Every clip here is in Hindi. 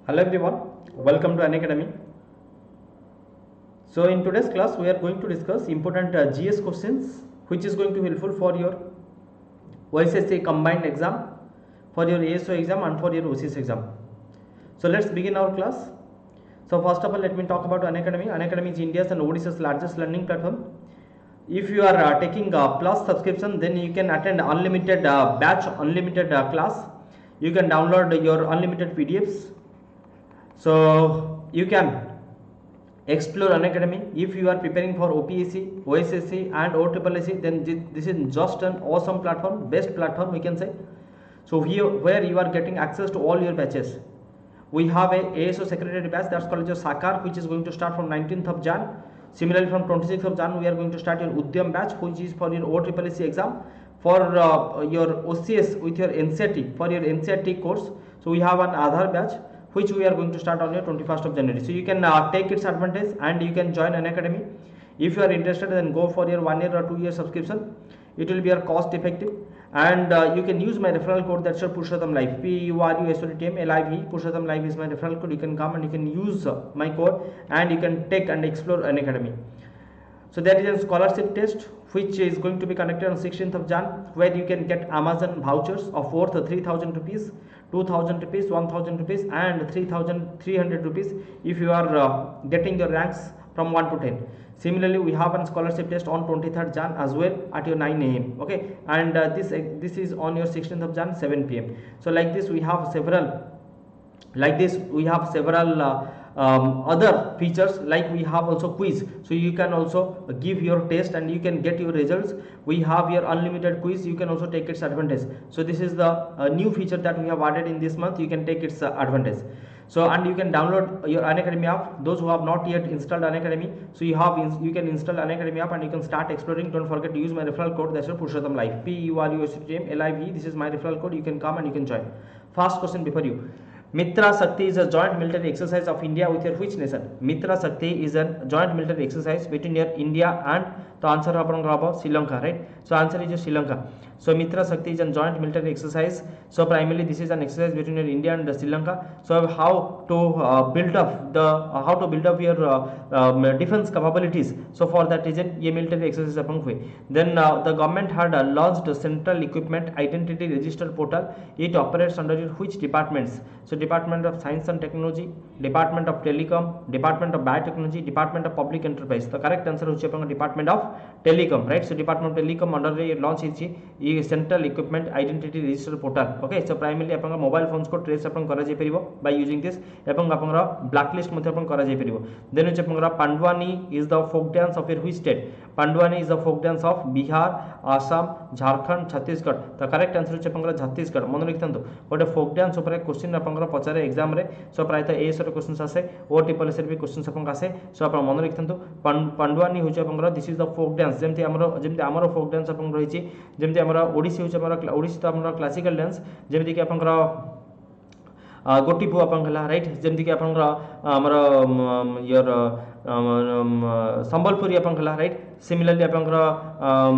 Hello everyone, welcome to Unacademy. So in today's class we are going to discuss important GS questions which is going to be helpful for your OSSC combined exam, for your ASO exam and for your OCS exam. So let's begin our class. So first of all let me talk about Unacademy. Unacademy is India's and Odisha's largest learning platform. If you are taking plus subscription, then you can attend unlimited batch, unlimited class. You can download your unlimited PDFs. So you can explore Unacademy. If you are preparing for OPSC, OSSC and OSSC, then this is just an awesome platform, best platform we can say. So here where you are getting access to all your batches. We have a ASO secretary batch, that's called as Sakar, which is going to start from 19th of Jan. Similarly from 26th of Jan we are going to start your Udyam batch, which is for your OSSC exam. For your OCS with your NCERT, for your NCERT course, so we have an Aadhaar batch which we are going to start on your 21st of January. So you can take its advantage and you can join Unacademy. If you are interested, then go for your 1 year or 2 year subscription. It will be a cost effective, and you can use my referral code, that's your Purushottam Live, PURUSHOTTM Purushottam Live is my referral code. You can come and you can use my code and you can take and explore Unacademy. So there is a scholarship test which is going to be conducted on 16th of Jan, where you can get Amazon vouchers of worth 3,000 rupees, 2,000 rupees, 1,000 rupees and 3,300 rupees if you are getting your ranks from 1 to 10. Similarly, we have a scholarship test on 23rd Jan as well at your 9 am. Okay, and this is on your 16th of Jan 7 pm. So like this we have several other features, like we have also quiz, so you can also give your test and you can get your results. We have your unlimited quiz, you can also take its advantage. So this is the new feature that we have added in this month. You can take its advantage. So and you can download your Unacademy app. Those who have not yet installed Unacademy, so you can install Unacademy app and you can start exploring. Don't forget to use my referral code, that's your Purushottam Live, PURUSHOTTM LIVE. This is my referral code. You can come and you can join. First question before you. Mitra Shakti is a joint military exercise of India with your which nation? Mitra Shakti is a joint military exercise between your India and the answer of Sri Lanka, right? So answer is Sri Lanka. So Mitra Shakti is a joint military exercise. So primarily this is an exercise between your India and Sri Lanka. So how to build up your defense capabilities. So for that reason, ये military exercise अपन हुए. Then the government had launched a central equipment identity register portal. It operates under which departments? So Department of Science and Technology, Department of Telecom, Department of Biotechnology, Department of Public Enterprise. The correct answer is Department of Telecom, right? So Department of Telecom under the launch is central equipment identity register portal. Okay, so primarily upon mobile phones को trace अपन करा जाय परिबो by using this. Upon upon blacklist मध्ये अपन करा जाय परिबो. Then upon Pandwani is the folk dance of your which state? Pandwani is the folk dance of Bihar, Assam, Jharkhand, Chhattisgarh. The correct answer is upon Chhattisgarh. मन रखितंतु गोटे folk dance ऊपर क्वेश्चन अपन पचारे एग्जाम रे. सो प्रायतः एएस रो क्वेश्चन आसे, ओटीपीएस रे भी क्वेश्चन अपन आसे. सो अपन मन रखितंतु पंडवानी होचे अपन this is the folk dance. जेमति हमरो फोक डांस अपन रहिछि, जेमति हमरो ओडिसी होचे हमरो ओडिसी तो हमरो क्लासिकल डांस, जेमति कि अपन गोटी पु अपन हला, राइट? जेमति कि अपन हमरो योर संबलपुरी अपन हला, राइट? सिमिलरली अपन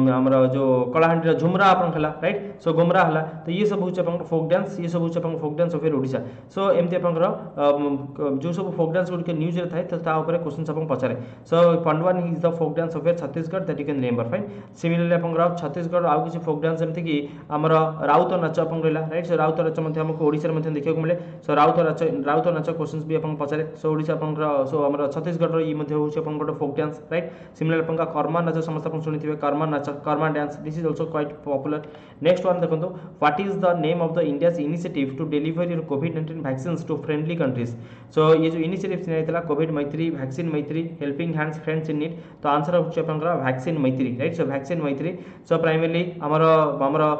हमरो जो कलाहांडी झुमरा अपन हला, राइट? सो गुमरा हला. तो ये सब होचे अपन फोक डांस, ये सब होचे अपन folk dance of Odisha. So एमती अपन जो सब फोक डांस गुड के न्यूज रे थाए, तो ता ऊपर क्वेश्चन अपन पचारे. So Pandwani is the folk dance of Chhattisgarh, that you can remember, fine. Similarly अपन छत्तीसगढ़ आउ किछि फोक डांस एमती कि हमरो राउत नाच अपन रहला, राइट? सो राउत नाच मध्ये हमको ओडिसा रे मध्ये देखियो मिले. सो राउत नाच क्वेश्चंस भी अपन पचारे. सो ओडिसा अपन सो हमरो छत्तीसगढ़ रो ई मध्ये होचे अपन गोटे फोक डांस, राइट? सिमिलरली अपन कर्मा नाच समस्त अपन सुनिथिबे, कर्मा नाच, Karma dance. This is also quite popular. Next one देखंतु, what is the name of the India's initiative to deliver your कोविड-19 vaccines to friendly countries? So ये जो इनिशिएटिव नियाइतला COVID Maitri, vaccine Maitri, helping hands friends in need. तो आंसर होचे अपन vaccine Maitri, right? So vaccine Maitri. So primarily हमरो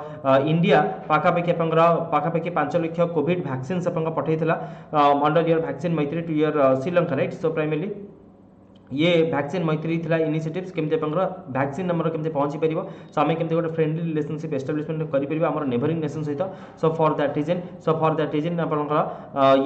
इंडिया पाखापाखि अपन पाखापाखि 5 लाख कोविड वैक्सीन्स अपन पठैतला under your vaccine Maitri to your Sri Lanka, right? So primarily ये वैक्सीन मैत्री थिला इनिशिएटिव्स केमते आपनकर वैक्सीन हमर केमते पहुंची परिबो सो हमें केमते गोटे फ्रेंडली रिलेशनशिप एस्टैब्लिशमेंट करि परिबो हमर नेबरिंग नेशन सहित सो फॉर दैट रीजन आपनकर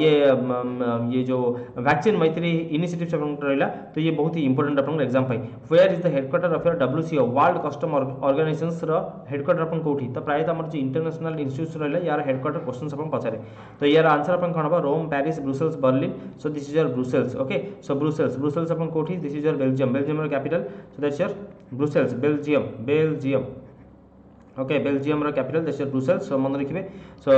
ये जो वैक्सीन मैत्री इनिशिएटिव्स आपनकर रहला तो ये बहुत ही इंपोर्टेंट आपनकर एग्जाम पाई where is the headquarter of your WCO world custom organisations रो हेडक्वार्टर आपन कोठी तो प्राय हमर जो इंटरनेशनल इंस्टीट्यूट्स रहला यार हेडक्वार्टर क्वेश्चंस आपन पचारे तो यार आंसर आपन कोन बा Rome Paris Brussels Berlin so this is your Brussels okay so Brussels आपन कोठी this is your Belgium capital so that's your Brussels Belgium okay Belgium capital that's your Brussels so मन रखिबे so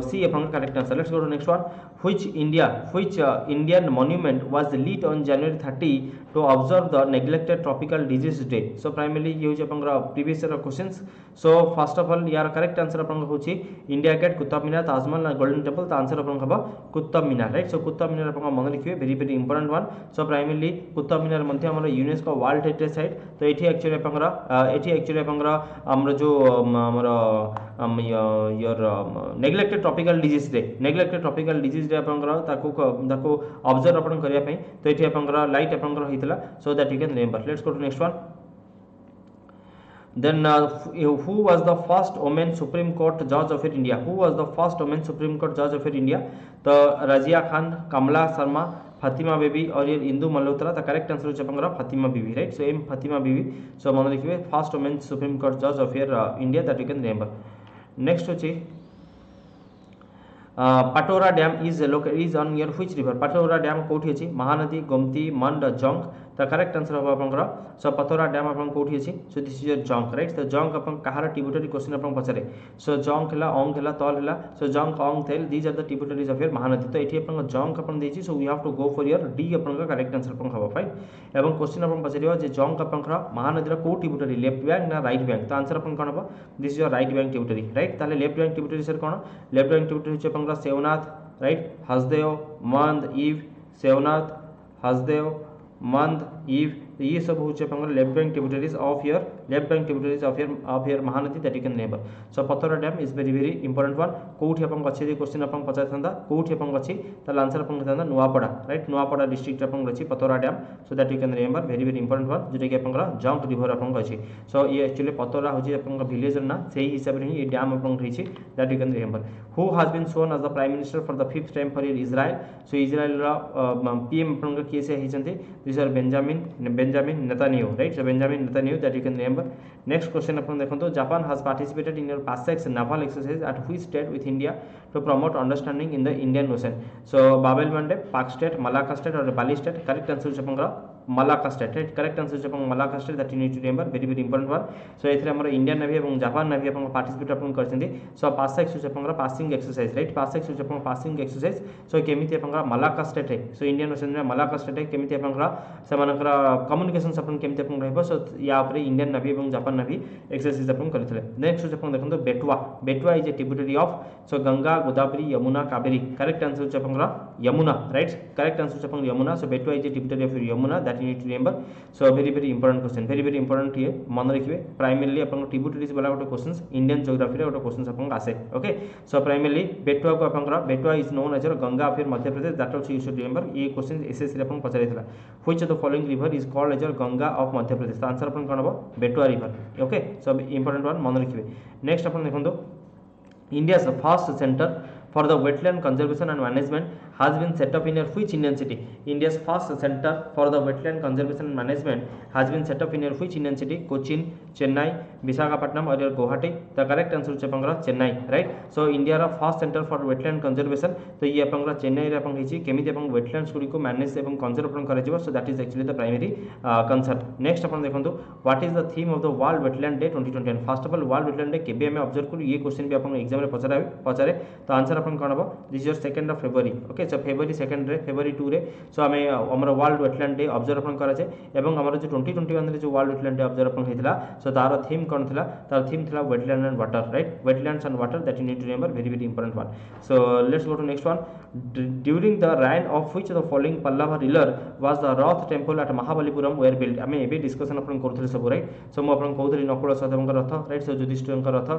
C upon correct answer let's go to next one which Indian monument was lit on January 30 to observe the neglected tropical disease day so primarily ये होची अपन previous year questions so first of all यार correct answer अपन होची India gate Qutub Minar Taj Mahal golden temple तो आंसर अपन हबा कुतुब मीनार राइट सो कुतुब मीनार अपन मन रखिबे very important one so primarily Qutub Minar मध्ये हमर यूनेस्को वर्ल्ड हेरिटेज साइट तो एठी एक्चुअली अपन हमर जो हमर your neglected tropical disease day अपन ताको ऑब्जर्व अपन करिया पई तो एठी अपन लाइट अपन होइतला so that you can remember let's go to next one then who was the first women supreme court judge of India तो रजिया खान कमला शर्मा फातिमा बेबी और ये Indu Malhotra the correct answer होचे अपन Fatima Beevi right so M Fatima Beevi so मन रखिबे फर्स्ट वुमेन सुप्रीम कोर्ट जज of India that you can remember next होचे Patora dam is on your which river Patora dam कोठी अछि महानदी गोमती मंड जोंक द करेक्ट आंसर होबा अपन सो पाटोरा डैम अपन कोठी अछि so this is your Jonk right तो जोंक अपन कहार ट्रिब्यूटरी क्वेश्चन अपन पछरे सो जोंक हला ओंग हला तल हला सो Jonk Ong Tel these are the tributaries of your Mahanadi तो एठी अपन जोंक अपन देछि so we have to go for your D अपन का करेक्ट आंसर अपन होबा फाइन एवं क्वेश्चन अपन पछरियो जे जोंक अपन महानदी रा को ट्रिब्यूटरी लेफ्ट बैंक ना राइट बैंक तो आंसर अपन कोन होबा this is your right bank tributary right ताले लेफ्ट बैंक ट्रिब्यूटरी सर कोन लेफ्ट बैंक ट्रिब्यूटरी होचे अपन सेवनाथ राइट हसदेव मंद ईव सेवनाथ हसदेव मंद ईव ये सब होचे अपन left bank tributaries of your Mahanadi that you can never so Pathra dam is very important one कोठी अपन अछि क्वेश्चन अपन पचार थांदा कोठी अपन अछि त आंसर अपन थांदा नुआपड़ा राइट नुआपड़ा डिस्ट्रिक्ट अपन अछि Pathra dam so that you can remember very important one जेटा कि अपन जंक रिवर अपन अछि सो ये एक्चुअली पथरा होची अपन विलेज ना सेही हिसाब रे ही ये डैम अपन रहिछि that you can remember who has been shown as the prime minister for the 5th time for Israel so Israel रा पीएम अपन के से हिचंती this are Benjamin Netanyahu right so Benjamin Netanyahu that you can remember next question अपन देखंतो Japan has participated in your PASSEX naval exercise at which state with India to promote understanding in the Indian Ocean so Bab el Mandeb पाक स्टेट मलाका स्टेट और बाली स्टेट करेक्ट आंसर अपन Malacca state right correct answer अपन Malacca state that you need to remember very important one so एथरे हमर इंडियन नेवी एवं जापान नेवी अपन पार्टिसिपेट अपन करछन्ती सो पासेक्स अपन पासिंग एक्सरसाइज राइट पासेक्स अपन पासिंग एक्सरसाइज सो केमिति अपन मलाका स्टेट है सो इंडियन ओशन में मलाका स्टेट है केमिति अपन सेमानकर कम्युनिकेशन अपन केमिति अपन रहबो सो या ऊपर इंडियन नेवी एवं जापान नेवी एक्सरसाइज अपन करथिले नेक्स्ट अपन देखंतो Betwa is a tributary of so Ganga Godavari Yamuna Kaveri correct answer अपन यमुना राइट करेक्ट आंसर अपन Yamuna so Betwa is a tributary of Yamuna that you need to remember so very important question very important here मन रखिबे प्राइमरली अपन ट्रिब्यूटरीज वाला गोटे क्वेश्चंस इंडियन ज्योग्राफी रे गोटे क्वेश्चंस अपन आसे ओके सो प्राइमरली बेटवा को अपन Betwa is known as Ganga of Madhya Pradesh that also you should remember ये क्वेश्चन एसएससी रे अपन पचारितला which of the following river is called as Ganga of Madhya Pradesh answer अपन कोन हो Betwa river okay so important one मन रखिबे नेक्स्ट अपन देखंतो India's first center for the wetland conservation and management has been set up in which Indian city India's first center for the wetland conservation and management has been set up in which Indian city Cochin Chennai Visakhapatnam or Guwahati the correct answer is apangara Chennai right so India ra first center for wetland conservation तो ये apangara Chennai रे apang हिची केमिति apang wetlands गुडी को मैनेज एवं कंजर्व अपन करा जिवो so that is actually the primary concern next अपन देखंतु what is the theme of the world wetland day 2021 first of all world wetland day केबे हमें ऑब्जर्व करू ये क्वेश्चन भी अपन एग्जाम रे पचारे तो आंसर अपन कोन हो this is your 2nd of February okay so February 2nd रे February 2 रे सो हमें हमर वर्ल्ड वेटलैंड डे ऑब्जर्व अपन करा जे एवं हमर जो 2021 रे जो वर्ल्ड वेटलैंड डे ऑब्जर्व अपन हेतला सो तार थीम कोन थिला तार थीम थिला wetland and water right wetlands and water that you need to remember very important one so let's go to next one during the reign of which the following Pallava river was the Rath temple at Mahabalipuram were build हमें एबे डिस्कशन अपन करथले सब राइट सो म अपन कहथली नकुल सहदेवଙ୍କ रथ राइट सो युधिष्ठिरଙ୍କ रथ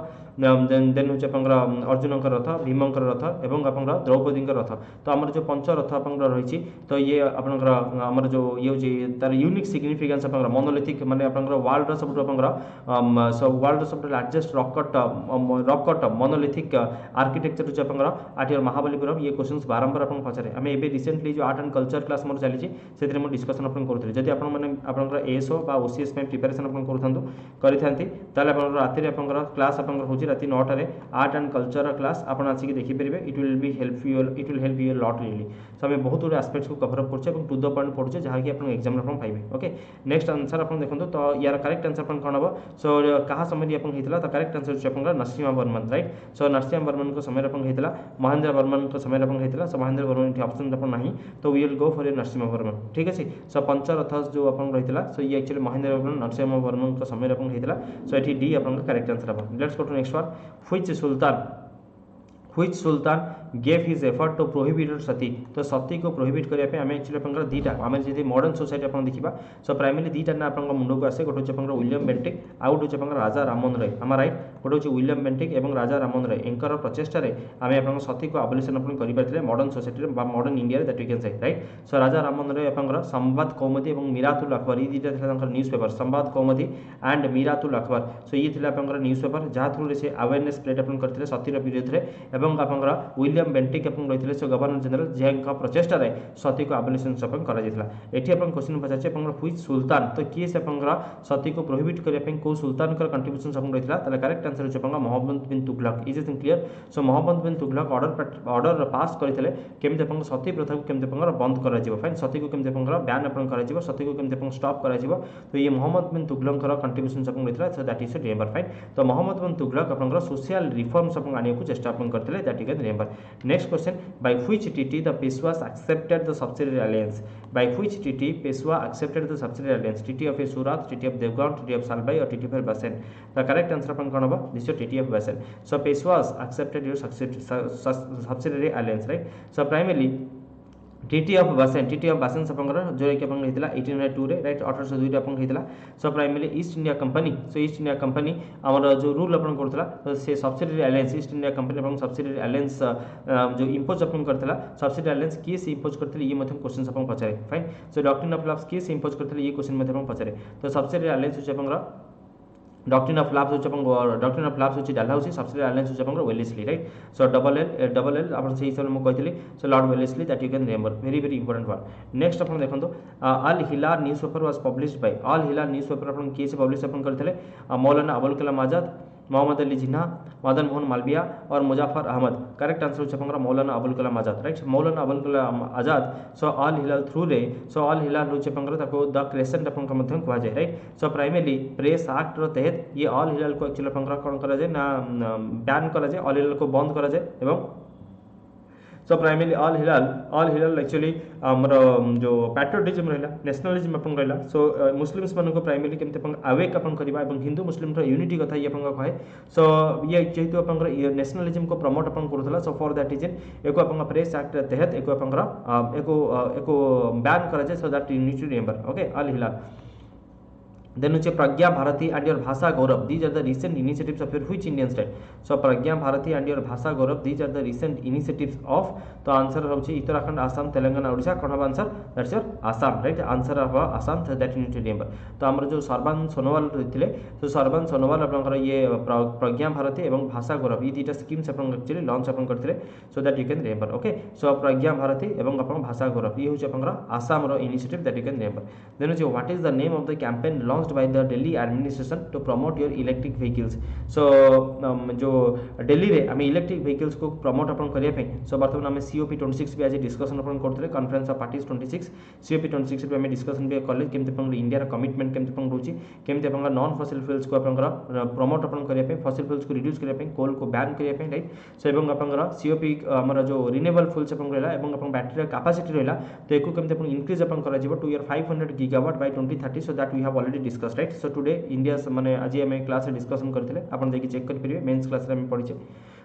देन होचे अपन अर्जुनଙ୍କ रथ भीमଙ୍କ रथ एवं आपंकर द्रौपदी रथ तो आमर जो पंच रथ आपंकर रही तो ये आपंकर आमर जो ये तार यूनिक सिग्निफिकेंस आपंकर मोनोलिथिक माने आपंकर वर्ल्ड सब आपंकर सब वर्ल्ड सब लार्जेस्ट रॉककट मोनोलिथिक आर्किटेक्चर जो आपंकर आट योर महाबलीपुरम ये क्वेश्चंस बारंबार आपन पचारे आमे एबे रिसेंटली जो आर्ट एंड कल्चर क्लास मोर चली से मो डिस्कसन अपन करूँ जदि आप एएसओ बा ओसीएस प्रिपेरेसन अपन करें राति क्लास आप राति 9 टारे आर्ट एंड कल्चर क्लास आप आसिक देखिपारे it will help you lot really so आम बहुत गुड एस्पेक्ट्स को कवर अप कर टू द पॉइंट पढ़ुचे जहाँकि आप एग्जाम पाइबे ओके नेक्स्ट आंसर आप देखो तो यार करेक्ट आंसर अपन कौन हम सो क्या समय होता तो करेक्ट आंसर होता नरसिंह वर्मन राइट सो नरसिंह वर्मन समय होता महेंद्र वर्मन समय होता सो महेंद्र वर्मन ऑप्शन ना तो we will go for Narasimha Varman ठीक है सो पंचरथ जो आप रही सो ये एक्चुअली महेंद्र वर्मन नरसिंह वर्मन समय होता सो ये डी आप करेक्ट आंसर हम let's go to next one which sultan gave his effort to prohibit sati तो सती को प्रोहिबिट करने आम एक्चुअली दीटा आम जी मॉडर्न सोसाइटी आप देखा सो प्राइमरी दीटा ना आप मुंड को आसे गोटे हूँ विलियम बेंटिक आउ गोटे हूँ राजा राममोहन राय आम राइट गोटे हूँ विलियम बेंटिक और राजा राममोहन राय एंकर प्रचेषार आम आप सती को आबोलिशन करें modern society modern India that we can say right so Raja Rammohan Roy आप संवाद कौमुदी और मीरातुल अकबर ये दुटा न्यूज पेपर संवाद कौमुदी एंड मीरातुल अकबर सो ये आप न्यूज पेपर जहाँ थ्रू से अवेयरनेस स्प्रेड आप करते सतीर विरोध में और आप विलियम बेंटिक रही सो गवर्नर जनरल जहाँ प्रचेषार सती को आबोलिशन ये क्वेश्चन पचार व्हिच सुल्तान तो किए से सती को प्रोहिबिट करने कौ सुल्तान कंट्रीब्यूशन रही है करेक्ट आंसर हो Mohammad bin Tughlaq is is clear so Mohammad bin Tughlaq order pass करते केमी सती प्रथा को केमी बंद कर फाइन सती को केमी बैन अपन कर सती को केमी स्टॉप कर तो ये मोहम्मद बिन तुगलक कंट्रीब्यूशन रही है सो दैट इज रिमेंबर फाइन तो मोहम्मद बिन तुगलक आप सोशल रिफॉर्म्स आने को चेष्टा करते that you can remember next question by which treaty the Peshwas accepted the subsidiary alliance by which treaty Peshwa accepted the subsidiary alliance treaty of Surat treaty of Devgaon treaty of Salbai or treaty of Bassein the correct answer अपन कौन होगा this is treaty of Bassein so Peshwas accepted your subsidiary alliance right so primarily टीटी ऑफ बासेन जो कि होता 1802 राइट 1802 होता so primary East India company so East India company आमर जो रूल अपन करूला से subsidiary alliance East India company subsidiary alliance जो इम्पोज अपन करता सब्सिडियरी अलायंस किए से इम्पोज करते ये क्वेश्चन अपन पचारे fine so doctrine of lapse किए से इम्पोज करते ये क्वेश्चन पचारे तो सब्सिडियरी अलायंस हो डॉक्ट्रिन ऑफ लैब्स हो डालहाउसी सब्सिडियरी अलायंस हो Wellesley right so double L आप से हिसाब से मुझे so lord Wellesley that you can remember very very important one next आप देखो Al Hilal newspaper was published by Al Hilal newspaper अपन किए से पब्लिश अपन करते मौलाना अबुल कलाम आजाद मोहम्मद अली जिन्ना मदन मोहन मालविया और मुजाफर अहमद करेक्ट आंसर हो मौलाना अबुल कलाम आजाद राइट मौलाना अबुल कलाम आजाद सो अल हिलाल थ्रू रे सो अल हिलाल हो द क्रेसेंट अपन कहुए right so primary press act तहत ये अल हिलाल को एक्चुअली कौन कराए ना बैन कराए अल हिलाल को बंद कराए सो प्राइमरी अल हिलाल एक्चुअली आमर जो पैट्रियोटिज्म रहा नेशनलिज्म अपन रहा सो मुस्लिम्स मान को प्राइमरी केमती अवेक अपन करवा हिंदू मुस्लिम यूनिटी कथा ये कहे सो ये जेहेतु अपन नेशनलिज्म को प्रमोट अपन करूला सो फॉर दैट रीजन एक प्रेस एक्ट तहत एक बैन कराए so that you need to remember okay Al Hilal Then Pragya Bharati and your Bhasa Gaurav. These are the recent initiatives of your which Indian state? So Pragya Bharati and your Bhasa Gaurav. These are the recent initiatives of. तो आंसर होची उत्तराखंड आसाम तेलंगाना ओडिशा कौन हम answer that's your Assam right answer हवा Assam that you need to remember तो आमर जो सर्बान सोनोवाल रही तो सर्बान सोनोवाल आपनकर ये प्रज्ञा भारती एवं भाषा गौरव ये दुटा स्कीम्स अपन एक्चुअली लॉन्च अपन करथिले so that you can remember okay so Pragya Bharati एवं अपन भाषा गौरव ये होची आपनकर आसाम रो initiative that you can remember then जो what is the name of the campaign launched by the Delhi administration to promote your electric vehicles so जो दिल्ली रे हम इलेक्ट्रिक व्हीकल्स को प्रमोट अपन करिया पे सो वर्तमान हम COP 26 भी आज डिस्कशन अपन करथले कॉन्फ्रेंस ऑफ पार्टीज 26 COP 26 पे हम डिस्कशन भी कॉलेज केमते अपन इंडिया रा कमिटमेंट केमते अपन रहउची केमते अपन नॉन फॉसिल फ्यूल्स को अपन प्रमोट अपन करिया पे फॉसिल फ्यूल्स को रिड्यूस करिया पे कोल को बैन करिया पे राइट सो एवं अपन COP हमर जो रिन्यूएबल फ्यूल्स अपन रहला एवं अपन बैटरी कैपेसिटी रहला तो एको केमते अपन इंक्रीज अपन करा जिवो to year 500 gigawatt by 2030 so that we have already discussed right so today India माने आज हम क्लास रे डिस्कशन करथिले अपन देखि चेक करि परिबे मेंस क्लास रे हम पढिचे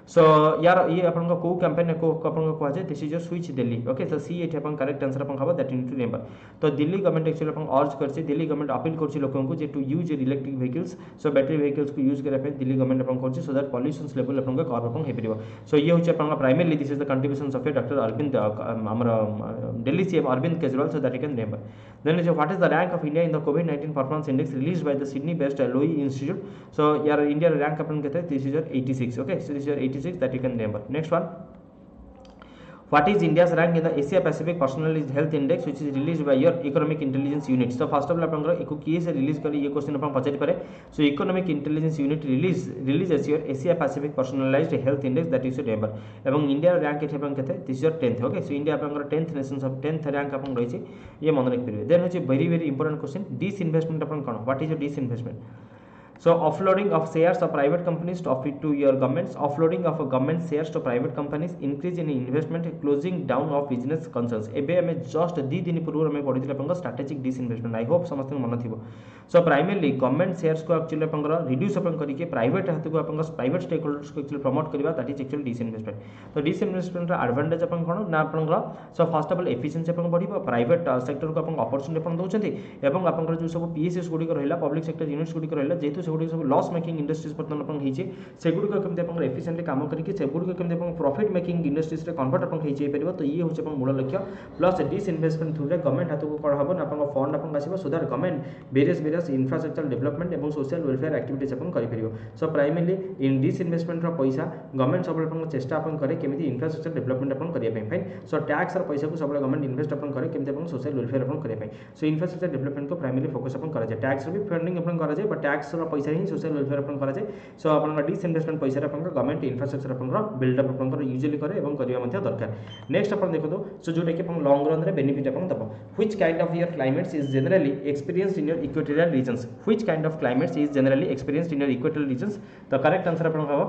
सो यार ये अपन को कैंपेन को अपन को कहा this is your switch Delhi okay तो सी एठी अपन करेक्ट आंसर अपन हबो that you need to remember तो दिल्ली गवर्नमेंट एक्चुअली अपन अर्ज करछि दिल्ली गवर्नमेंट अपील करछि लोकन को जे to use electric vehicles so battery vehicles को यूज करे पे दिल्ली गवर्नमेंट अपन करछि सो दैट पॉल्यूशन लेवल अपन को कर्व अपन हे परिबो सो ये होछि अपन primarily this is the contribution of doctor Arvind हमर Delhi CM Arvind Kejriwal so that you can remember then what is the rank of India in the COVID-19 performance index released by the Sydney based Lowy Institute so your India rank अपन कहते हैं this is your 86 okay so this is your 86 that you can remember next one what is India's rank in the Asia Pacific Personalized Health Index which is released by your Economic Intelligence Unit so first of all अपन एको किए से रिलीज करी ये क्वेश्चन अपन पचारि पारे so Economic Intelligence Unit releases your Asia Pacific Personalized Health Index that you should remember एवं इंडिया रैंक एठी अपन कहते this is your 10th okay so India अपन 10th nation of 10th rank अपन रही छै ये मन रख परिबे देन होछि very important question disinvestment upon cone what is your disinvestment so offloading of shares of private companies to your governments offloading of government shares to private companies increase in investment closing down of business concerns एबे हमें जस्ट 2 दिन पूर्व हमें पढिथिले अपन स्ट्रेटेजिक डिसइन्वेस्टमेंट आई होप समस्त मन थिबो सो प्राइमरली गवर्नमेंट शेयर्स को एक्चुअली अपन रिड्यूस अपन करिके प्राइवेट हाथ को अपन प्राइवेट स्टेक होल्डर्स को एक्चुअली प्रमोट करबा दैट इज एक्चुअली डिसइन्वेस्टमेंट तो डिसइन्वेस्टमेंट रा एडवांटेज अपन कोन ना अपन so first of all efficiency अपन बढ़िबो प्राइवेट सेक्टर को अपन अपॉर्चुनिटी अपन दोचंती एवं अपन जो सब पीएसएस गुडी को रहला पब्लिक सेक्टर यूनिट्स गुडी को रहला जेतु सेगुडी सब लॉस मेकिंग इंडस्ट्रीज बर्तमान अपन हिचे सेगुडी को केमते अपन एफिशिएंटली काम करिके सेगुडी को केमते अपन प्रॉफिट मेकिंग इंडस्ट्रीज रे कन्वर्ट अपन हिचे परिबो तो ये होचे अपन मूल लक्ष्य प्लस डिसइन्वेस्टमेंट थ्रू रे गवर्नमेंट हाथ को कोन हबो ना अपन फंड अपन आसीबो so that government various infrastructure development एवं सोशल वेलफेयर एक्टिविटीज अपन करि परिबो सो प्राइमरली इन डिसइन्वेस्टमेंट रो पैसा गवर्नमेंट सब अपन चेष्टा अपन करे केमिति इंफ्रास्ट्रक्चर डेवलपमेंट अपन करिया पे फाइन सो टैक्स और पैसा को सब गवर्नमेंट इन्वेस्ट अपन करे केमिति अपन सोशल वेलफेयर अपन करिया पे सो इंफ्रास्ट्रक्चर डेवलपमेंट को प्राइमरली फोकस अपन करा जाय टैक्स रो भी फंडिंग अपन करा जाय बट टैक्स रो पैसा ही सोशल वेलफेयर अपन करा जाय सो अपन डिसइन्वेस्टमेंट पैसा रे अपन गवर्नमेंट इंफ्रास्ट्रक्चर अपन बिल्डअप अपन यूजुअली करे एवं करिया मध्ये दरकार नेक्स्ट अपन देखो सो जोटा कि अपन लॉन्ग रन रे बेनिफिट अपन दबो which kind of your climates is generally experienced in your equatorial regions which kind of climates is generally experienced in your equatorial regions the correct answer अपन हबो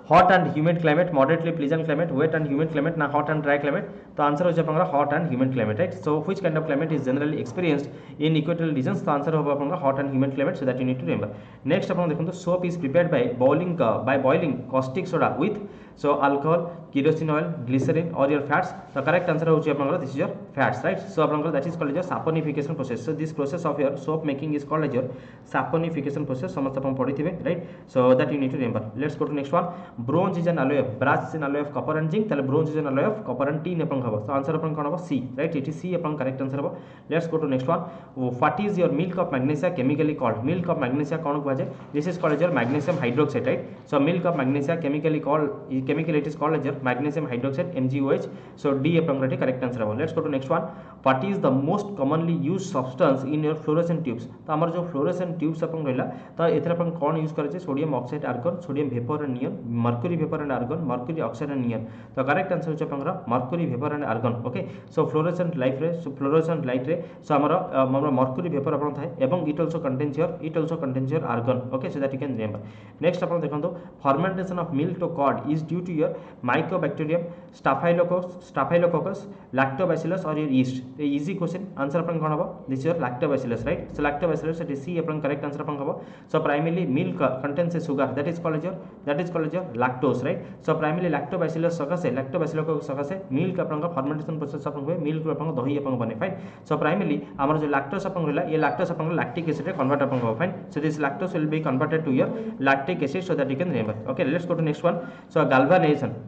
hot and humid climate moderately pleasant climate wet and humid climate na hot and dry climate तो आंसर हो जाए hot and humid climate right so which kind of climate is generally experienced in equatorial regions तो आंसर होगा अपन hot and humid climate so that you need to remember next अपन देखो तो soap is prepared by boiling caustic soda with so alcohol kerosene oil glycerin or your fats the correct answer होची अपन this is your fats right so upon that is called as your saponification process so this process of your soap making is called as your saponification process समस्त अपन पढ़िथिबे right so that you need to remember let's go to next one bronze is an alloy of brass is an alloy of copper and zinc ताले bronze is an alloy of copper and tin अपन हबो so answer अपन कोन हबो C right it is C upon correct answer हबो let's go to next one what is your milk of magnesia chemically called milk of magnesia कोन कहै छै this is called as your magnesium hydroxide right so milk of magnesia chemically it is called as your magnesium hydroxide MgOH so D upon रटी correct answer हबो let's go to next one what is the most commonly used substance in your fluorescent tubes तो हमर जो fluorescent tubes अपन रहला तो एथरा अपन कोन यूज करै छै sodium oxide argon sodium vapour and neon mercury vapor and argon mercury oxide and neon तो करेक्ट आंसर होचे पंगरा mercury vapor and argon okay so fluorescent light रे सो हमर mercury vapor अपन थाए एवं it also contains your argon okay so that you can remember next अपन देखंतो fermentation of milk to curd is due to your mycobacterium staphylococcus lactobacillus और your yeast easy question answer अपन कोन हबो this your lactobacillus right so lactobacillus it is C अपन करेक्ट आंसर अपन हबो so primarily milk contains a sugar that is called your lactose right so primarily lactobacillus सकासे मिल्क अपन का फर्मेंटेशन प्रोसेस अपन हुए मिल्क अपन दही अपन बने फाइन सो प्राइमरली हमर जो लैक्टोस अपन रहला ये लैक्टोस अपन लैक्टिक एसिड रे कन्वर्ट अपन हो fine so this lactose will be converted to your lactic acid so that you can remember okay let's go to next one so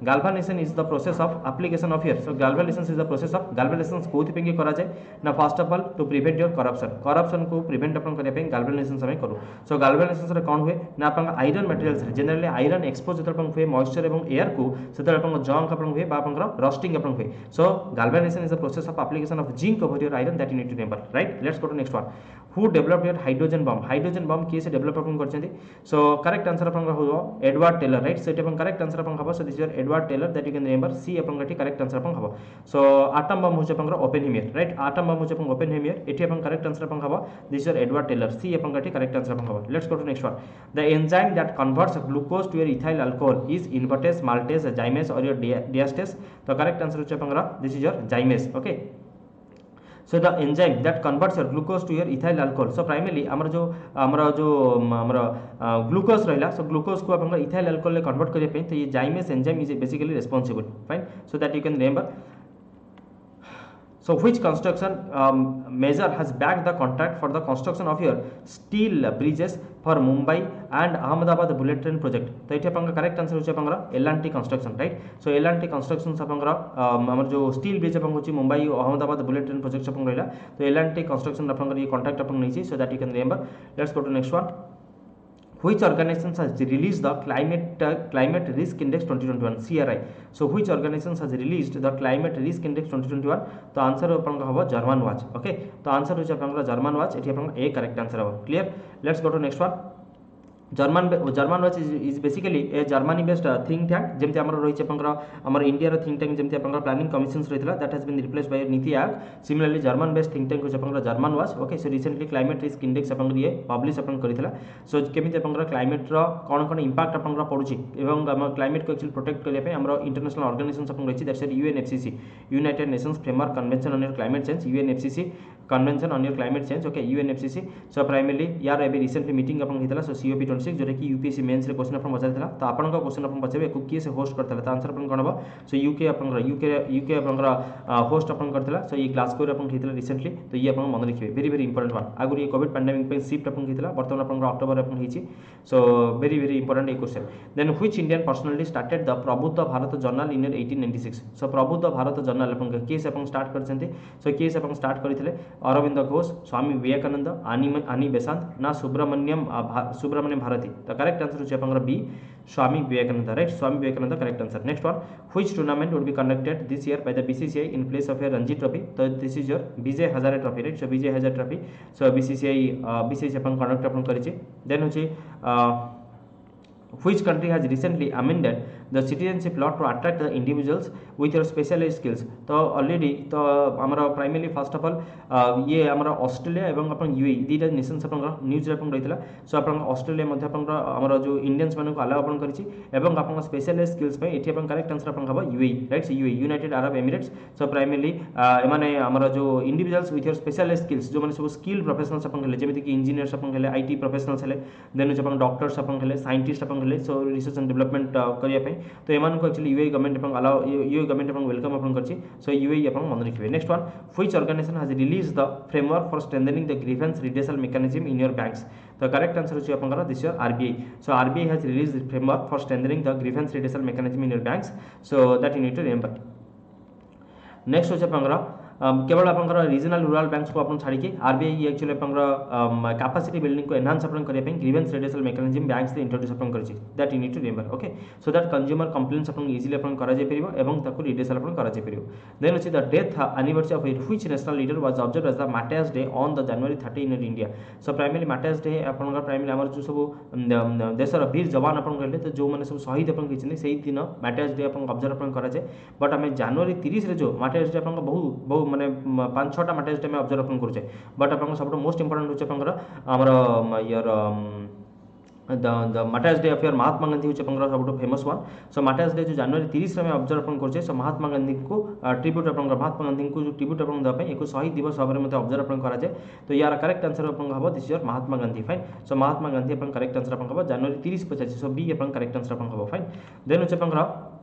galvanization is the process of application of here so galvanization is the process of galvanization कोथि पे करा जाय ना first of all to prevent your corruption को प्रिवेंट अपन करे पे galvanization समय करू सो galvanization रे कोन हुए ना अपन iron materials generally iron expose जत अपन हुए मॉइस्चर एवं एयर को सेतर अपन जंक अपन हुए बा अपन रस्टिंग अपन हुए सो galvanization is the process of application of zinc over your iron that you need to remember right let's go to next one who developed your hydrogen bomb के से डेवलप अपन करछथि सो करेक्ट आंसर अपन होबो एडवर्ड टेलर राइट सो अपन करेक्ट आंसर अपन हबो so this is Edward Teller that you can remember C अपन गठी करेक्ट आंसर अपन हबो सो एटम बम होचे अपन ओपेनहीमियर राइट एटम बम होचे अपन ओपेनहीमियर एठी अपन करेक्ट आंसर अपन हबो this is Edward Teller C अपन गठी करेक्ट आंसर अपन हबो let's go to next one the enzyme that converts glucose to your ethyl alcohol is invertase maltase zymase और योर डिएस्टेज तो करेक्ट आंसर होचे अपन this is your zymase okay So the enzyme that converts your glucose to your ethyl alcohol. So primarily ଆମର जो ଆମର ग्लूकोज रहा सो ग्लूकोज को आप इथाइल अल्कोहल कन्वर्ट करने तो ये zymase enzyme is basically responsible fine so that you can remember. So which construction measure has backed the contract for the construction of your steel bridges for Mumbai and Ahmedabad bullet train project? तो ये आपका करेक्ट आंसर होची आपंगरा L&T construction right. So L&T construction आपंगरा हमर जो स्टील ब्रिज आपंग होची मुंबई और अहमदाबाद बुलेट ट्रेन प्रोजेक्ट आपंग रहला तो L&T construction आपंगरा ये कॉन्ट्रैक्ट आपंग नैची so that you can remember. Let's go to next one. Which organization has released the climate risk index 2021 CRI? So which organization has released the climate risk index 2021? तो आंसर अपन हबो जर्मन वाच. ओके तो आंसर होची अपन जर्मन वाच एठी अपन ए करेक्ट आंसर हबो. Clear. Let's go to next one. German watch is basically a Germany based think tank जेमती हमर रही हमर इंडिया थिंक टैंक जेमती अपन प्लानिंग कमिशन रही that has been replaced by NITI Aayog. Similarly German based think tank अपन German watch. Okay so recently climate risk index अपन ये पब्लिश अपन करथिला. सो केमिति अपन क्लाइमेट रो कोन इंपैक्ट अपन पडुची एवं हम क्लाइमेट को एक्चुअली प्रोटेक्ट करले पे हमर इंटरनेशनल ऑर्गेनाइजेशंस अपन रही that's UNFCCC United Nations framework convention on climate change UNFCCC convention on climate change. Okay UNFCCC. So primarily यार एबे रिसेंटली मीटिंग अपन हितला सो सीओपी 26 जोरे कि यूपीएससी मेंस रे क्वेश्चन अपन पचार तो आपन क्वेश्चन अपन पचाबे को किए से होस्ट करथला तो आंसर अपन कोन हो. सो यूके अपन होस्ट अपन करथला. सो ये ग्लासगो रे अपन हितला रिसेंटली तो ये अपन मन रखिबे वेरी वेरी इंपोर्टेंट वन. आगु ये कोविड पैंडेमिक पे शिफ्ट अपन हितला वर्तमान अपन अक्टोबर अपन हिची. So very very important a question. Then which Indian personality started the Prabuddha Bharat journal in 1896? So Prabuddha Bharat journal अपन केस अपन स्टार्ट करछन्ते. सो केस अपन स्टार्ट करथिले अरविंद घोष, स्वामी विवेकानंद, आनी बेसांत ना सुब्रमण्यम भारती. तो करेक्ट आंसर होची अपन B Swami Vivekananda right. Swami Vivekananda correct answer. Next one. Which tournament would be conducted this year by the BCCI in place of a Ranji trophy? तो this is your Vijay Hazare trophy right. So Vijay Hazare trophy so BCCI अपन कंडक्ट अपन करिछि. देन होची which country has recently amended the citizenship law to attract the individuals with your specialized skills? तो ऑलरेडी तो हमारा प्राइमरली फर्स्ट ऑफ ऑल ये हमारा ऑस्ट्रेलिया एवं अपन यूएई दीटा नेशंस अपन न्यूज रे अपन रहितला. सो अपन ऑस्ट्रेलिया मध्ये अपन हमारा जो इंडियंस माने को अलाउ अपन करिछि एवं अपन स्पेशलाइज्ड स्किल्स पे एठी अपन करेक्ट आंसर अपन हबो UAE right. So UAE United Arab Emirates. So primarily माने हमारा जो individuals with your specialised skills जो माने सब स्किल प्रोफेशनल्स अपन हेले जेमिति कि इंजीनियर्स अपन हेले आईटी प्रोफेशनल्स हेले देन अपन डॉक्टर्स अपन हेले साइंटिस्ट अपन हेले सो रिसर्च एंड डेवलपमेंट करिया पे तो एमान को एक्चुअली यूएई गवर्नमेंट अपन अलाउ यूएई गवर्नमेंट अपन वेलकम अपन करछि. सो यूएई अपन मन रखिबे. Next one. Which organization has release the framework for strengthening the grievance redressal mechanism in your banks? तो करेक्ट आंसर होछि अपन this your RBI. So RBI has release the framework for strengthening the grievance redressal mechanism in your banks. So that you need to remember. Next होछि अपन केवल अपन रीजनल रूरल बैंक्स को अपन छाड़ी आरबीआई एक्चुअली अपन कैपेसिटी बिल्डिंग को एनहांस अपन करने ग्रीवेंस रिड्यूसल मैकेनिज्म बैंक्स से इंट्रोड्यूस अपन करछि. That you need to remember. Okay so that consumer complaints अपन इजीली अपन करा जाय परिबो एवं ताको रिड्यूसल अपन करा जाय परिबो. देन अछि the death anniversary of which national leader was observed as the martyrs day on the January 30 in India? So primarily martyrs day upon primarily हमर जो सब देशर वीर जवान अपन कहले तो जो माने सब शहीद अपन किछने सेही दिन मैटर्स डे अपन ऑब्जर्व अपन करा जाय. बट हमें जनवरी 30 रे जो मैटर्स डे अपन बहु माने 5-6टा मैटर्स डे में ऑब्जर्व अपन करूचे. बट अपन सब मोस्ट इंपोर्टेंट होचे अपन हमर यार the martyrs day of your Mahatma Gandhi होचे अपन सब famous one. So martyrs day जो जनवरी 30 रे में ऑब्जर्व अपन करूचे. सो महात्मा गांधी को ट्रिब्यूट अपन महात्मा गांधी को जो ट्रिब्यूट अपन द पे एको शहीद दिवस भाबरे मते ऑब्जर्व अपन करा जाय. तो यार करेक्ट आंसर अपन हबो this your Mahatma Gandhi. Fine. So Mahatma Gandhi अपन करेक्ट आंसर अपन हबो जनवरी 30 पचासी. सो बी अपन करेक्ट आंसर अपन हबो. फाइन. देन होचे अपन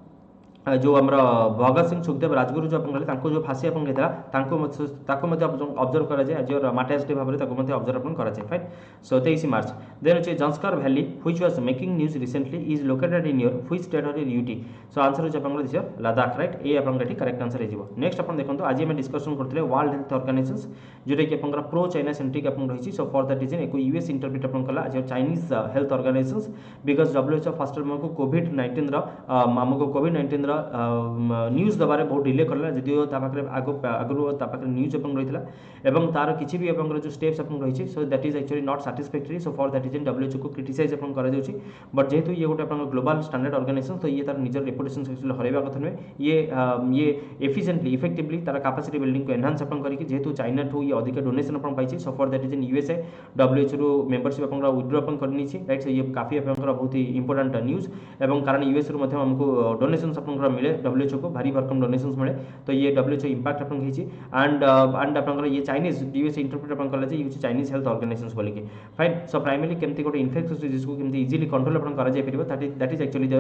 जो हमरा भगत सिंह सुखदेव राजगुरु जो अपन तांको जो फांसी अपन घेतला ताको मध्ये ऑब्जर्व करा जाय आज योर मैटर्स डे भाबरे ताको मध्ये ऑब्जर्व अपन करा जाय. फाइन. सो 23 मार्च. देन होचे Zanskar valley which was making news recently is located in your which state और यूटी? सो आंसर होचे अपन दिस योर लद्दाख राइट. ए अपन गठी करेक्ट आंसर हे जिवो. नेक्स्ट अपन देखंतो आज हम डिस्कशन करथिले वर्ल्ड हेल्थ ऑर्गेनाइजेशन जोटे कि अपन प्रो चाइना सेंट्रिक अपन रहिछि. सो फॉर दैट रीजन एको यूएस इंटरप्रेट अपन कला आज Chinese health organization because WHO fast हमको कोविड-19 रा हमको कोविड-19 रा न्यूज दबारे बहुत डिले करला जदियो ता पाखरे आगु ता पाखरे न्यूज अपन रहितला एवं तार किछि भी अपन जो स्टेप्स अपन रहिछि. So that is actually not satisfactory. So for that reason WHO को क्रिटिसाइज अपन करा जाउछि. बट जेहेतु ये गोटे अपन ग्लोबल स्टैंडर्ड ऑर्गेनाइजेशन तो ये तार निजर रेपुटेशन एक्चुअली हरेबा कथा नै. ये एफिशिएंटली इफेक्टिवली तार कैपेसिटी बिल्डिंग को एनहांस अपन करी जेहेतु चाइना ठू ये अधिक डोनेशन अपन पाइछि. So for that reason USA WHO रो मेंबरशिप अपन विथड्रॉ अपन करनी छि राइट. सो ये काफी अपन बहुत ही इंपोर्टेंट न्यूज एवं कारण यूएस रो मध्ये हमको डोनेशंस अपन आपंकर मिले WHO को भारी भरकम डोनेशंस मिले तो ये WHO इंपैक्ट अपन घेची एंड आपंकर ये चाइनीज यूएस इंटरप्रेट अपन कले जे यूज चाइनीज हेल्थ ऑर्गेनाइजेशंस बोली के फाइन सो प्राइमरी केमती गोटे इन्फेक्शियस डिजीज को केमती इजीली कंट्रोल अपन करा जाय परिबो that is actually the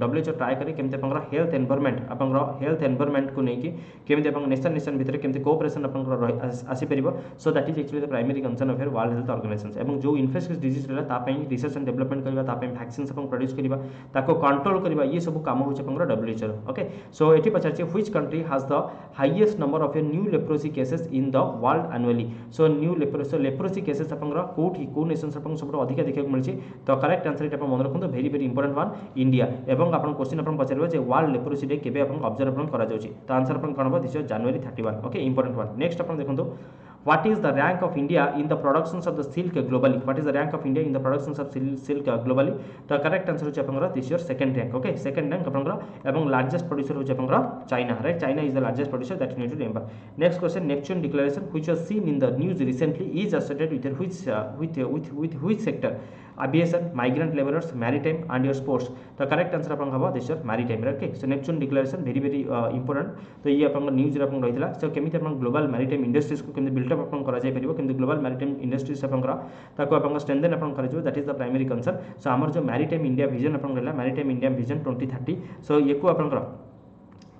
WHO try करे केमती आपंकर हेल्थ एनवायरनमेंट को नहीं कि केमती अपन नेशन भितर केमती कोऑपरेशन आपंकर आसी परिबो so that is actually the primary concern of world health organization एवं जो इन्फेक्शियस डिजीज रहला ता पई रिसर्च एंड डेवलपमेंट करबा ता पई वैक्सीन अपन प्रोड्यूस करबा ताको कंट्रोल करबा ये सब काम होचे अपन WHO ओके सो एटी पचार which country has the highest number of new leprosy cases in the world annually so new leprosy cases अपन कोठी को नेशन अपन सब अधिक देखा मिलछि तो करेक्ट आंसर एटा मन रखु very very important one India एवं अपन क्वेश्चन अपन पचारबा जे वर्ल्ड लेप्रोसी डे केबे अपन ऑब्जर्व अपन करा जाउछि तो आंसर अपन कोन हो this January 31 okay important one next अपन देखंतु what is the rank of India in the productions of the silk globally what is the rank of India in the productions of silk globally the correct answer होचे आपनकर this year second rank okay second rank आपनकर एवं largest producer होचे आपनकर China right China is the largest producer that you need to remember next question Neptune declaration which was seen in the news recently is associated with which sector aviation migrant laborers maritime and your sports the correct answer आपन हबो this year maritime right okay so Neptune declaration very very important तो ये आपन न्यूज रे आपन रहितला so केमिति आपन ग्लोबल मैरिटाइम इंडस्ट्रीज को केमिति बिल्ट अप अपन करा जाय परिबो केमिति ग्लोबल मैरिटाइम इंडस्ट्रीज अपन करा ताको अपन स्ट्रेंथन अपन करा जो that is the primary concern so हमर जो मैरिटाइम इंडिया विजन अपन रहला मैरिटाइम इंडिया विजन 2030 सो एको अपन करा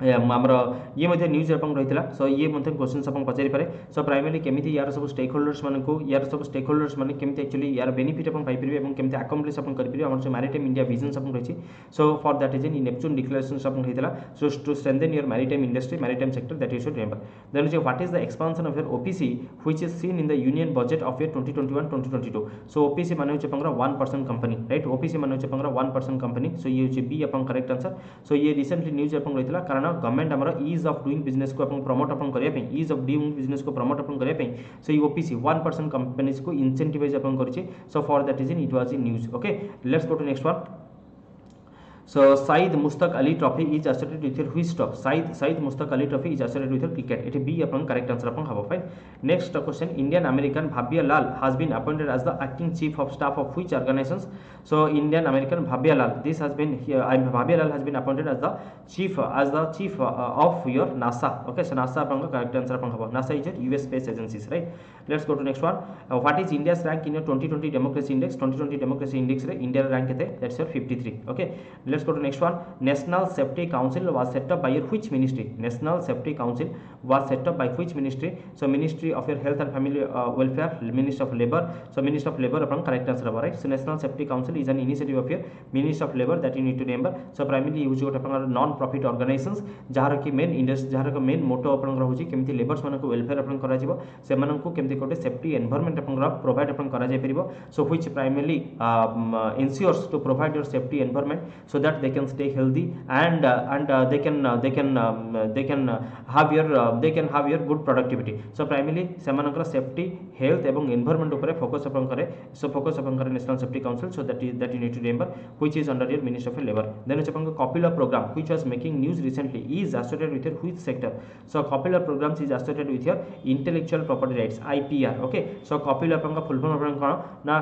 आमर ये मध्य न्यूज अपन रही सो ये मध्य क्वेश्चन अपन पचारि पारे सो प्राइमरी केमिति यार सब स्टेक होल्डर्स मान को यार सब स्टेक होल्डर्स मान केमिति एक्चुअली यार बेनिफिट अपन पाई परिबे एवं केमिति अकम्प्लिश अपन कर परिबे हमर जो मैरिटाइम इंडिया विजन अपन रही so for that reason in Neptune declarations अपन रहितला so to strengthen your maritime industry maritime sector that you should remember then जो what is the expansion of your OPC which is seen in the union budget of year 2021-2022 so OPC माने होचे अपन 1% कंपनी राइट ओपीसी माने होचे अपन 1% कंपनी सो ये होचे बी अपन करेक्ट आंसर सो ये रिसेंटली न्यूज अपन रहितला कारण गवर्नमेंट हमर ईज ऑफ डूइंग बिजनेस को अपन प्रमोट अपन करिया पे ईज ऑफ डूइंग बिजनेस को प्रमोट अपन करिया पे सो ये ओपीसी 1% कंपनीज को इंसेंटिवाइज अपन करछि so for that reason it was in news okay let's go to next one So Saeed Mushtaq Ali Trophy is associated with your which top? Saeed Mushtaq Ali Trophy is associated with your cricket. It be upon correct answer upon have fine. Next question Indian American Bhavya Lal has been appointed as the acting chief of staff of which organizations? So Indian American Bhavya Lal this has been here Bhavya Lal has been appointed as the chief of your NASA. Okay so NASA upon correct answer upon have NASA is your US space agencies right. Let's go to next one. What is India's rank in your 2020 democracy index? 2020 democracy index re India rank kete that's your 53 okay. Let's go to next one. National Safety Council was set up by your which ministry? National Safety Council was set up by which ministry? So Ministry of your Health and Family Welfare, Ministry of Labor. So Ministry of Labor upon correct answer right. So National Safety Council is an initiative of your Ministry of Labor that you need to remember. So primarily use got upon non-profit organizations jar की मेन इंडस्ट्री जार का मेन मोटो अपन रहउची केमिति लेबर्स मानको को वेलफेयर अपन करा जिवो से मानको केमिति कोटे सेफ्टी एनवायरनमेंट अपन प्रोवाइड अपन करा जाय परिबो so which primarily ensures to provide your safety environment so that they can stay healthy and they can have your good productivity so primarily semanakra safety health ebong environment upare focus upon kare so focus upon kare National Safety Council so that you need to remember which is under your Ministry of Labor then upon Kapila program which was making news recently is associated with your which sector so Kapila programs is associated with your intellectual property rights IPR okay so Kapila upon full form upon na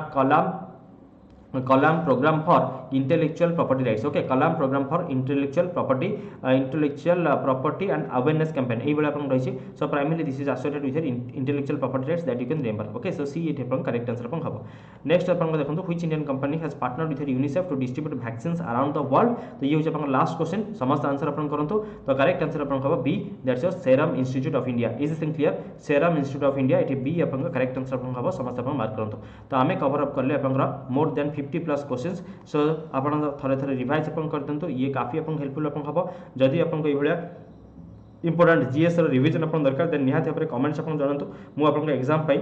Kalam program for intellectual property rights okay Kalam program for intellectual property and awareness campaign ei bala apun rahichi so primarily this is associated with your intellectual property rights that you can remember okay so C it apun correct answer apun habo next apun dekhantu which Indian company has partnered with UNICEF to distribute vaccines around the world तो ये होचे apun last question समस्त आंसर apun करंतु तो correct answer apun habo B that's your Serum Institute of India is this thing clear Serum Institute of India it B apun correct answer apun habo समस्त apun mark करंतु तो आमे कवर अप करले apun more than 50 plus questions so आपण थरे थरे रिवाइज अपन कर दंतु ये काफी अपन हेल्पफुल अपन हबो जदी अपन को इभलिया इंपोर्टेंट जीएस रो रिवीजन अपन दरकार देन निहात अपरे कमेंट्स अपन जानंतु मु अपन एग्जाम पाई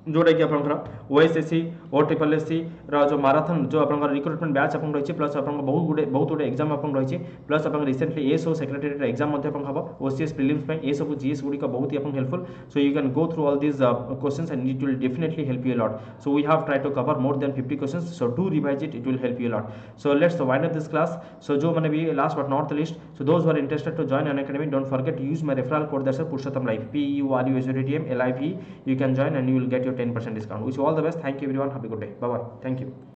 जोटा कि आपंकर ओएसएससी OSSC रो जो मैराथन जो आपंकर रिक्रूटमेंट बैच अपन रही प्लस आपन बहुत गुडे एग्जाम अपन रही प्लस अपन रिसेंटली एसओ सेक्रेटरीट एग्जाम मध्ये अपन हबो ओसीएस प्रीलिम्स पे ए सब जीएस गुडी का बहुत ही अपन helpful so you can go through all this questions and it will definitely help you a lot so we have tried to cover more than 50 questions so do revise it will help you a lot so let's wind up this class so जो माने भी last but not the least so those who are interested to join Unacademy don't forget to use my referral code that's Purushottam live PURUSOTTM LIVE you can join and you will get your 10% discount. Wish you all the best. Thank you everyone. Have a good day. Bye bye. Thank you.